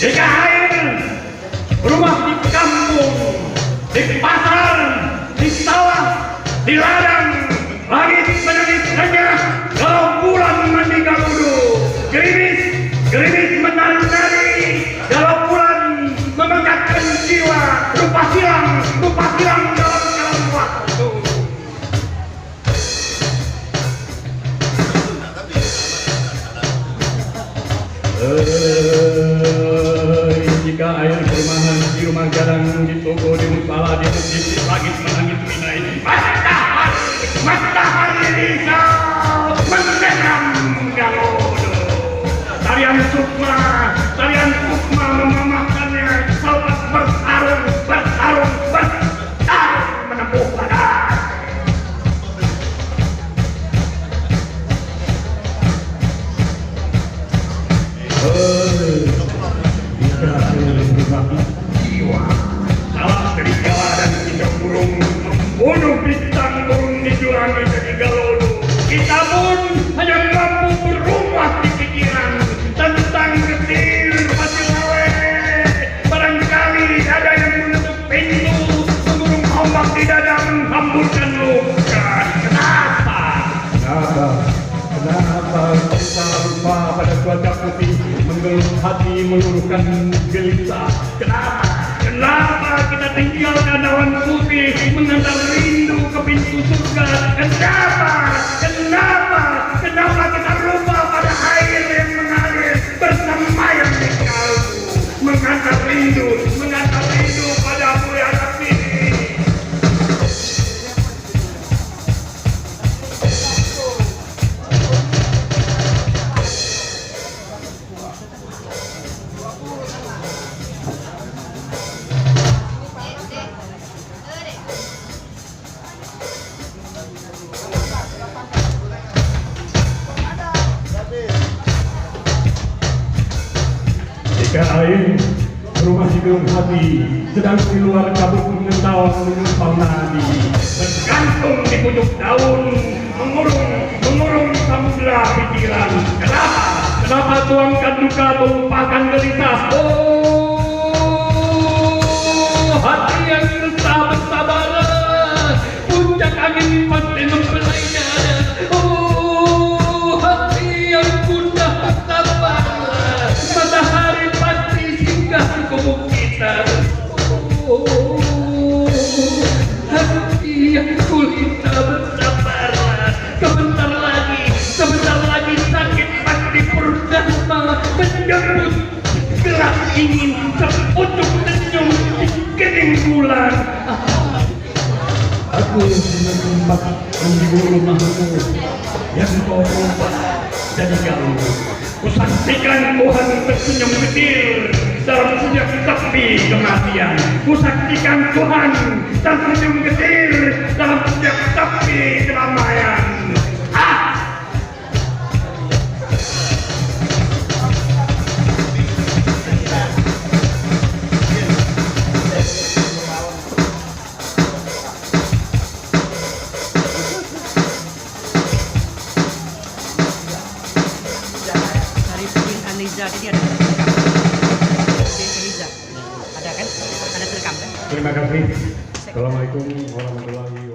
DKHN, rumah di kampung, di pasar, di sawah, di ladang, langit menangis hanya kalau bulan mendigaludu, gerimis menari-nari, kalau bulan memegakkan jiwa, rupa silang dalam jalan waktu. Jika air perumahan di rumah gadang, di toko, di musala, di masjid, di langit menangis minai, matahari risau meneram Galodo. Tarian sukma memamahkannya, selamat bertarung menempuh badan. Jiwa salah dari jawa dan kita burung membunuh bintang burung di jurang jadi Galodo. Kita pun hanya mampu berumah di pikiran tentang getir pasti lawe. Barangkali ada yang menutup pintu, mengurung ombak di dada, menghamburkan luka. Kenapa kita lupa pada cuaca putih, menggeluh hati, meluruhkan gelisah? Kenapa kita tinggalkan awan putih, mengantar rindu ke pintu surga? Kenapa kita lupa pada air yang mengalir bersemayam di kalbu, mengantar rindu pada abu yang api? DKHN, rumah di gelung hati, sedang di luar kabut mengetawa menumpang nadi, bergantung di pucuk daun, mengurung samudra pikiran. Kenapa tuangkan duka, tumpahkan gelisah? Oh, hati yang resah bersabaran, puncak angin pasti membelainya. Oh, hati yang gundah bersabaran, matahari pasti singgah di kubu kita. Oh, hati yang gulita bersabaran, sebentar lagi sakit pasti purnama menjemput gelap ingin sepucuk senyum di kening bulan. Aku menembak menghibur rumahmu yang kau ubah jadi Galodo. Kusaksikan Tuhan tersenyum getir dalam senyap sepi kematian. Kusaksikan Tuhan tersenyum getir dalam senyap sepi keramaian. Jadi ada terekam. Eliza. Ada kan? Ada terekam kan? Terima kasih. Assalamualaikum warahmatullahi wabarakatuh.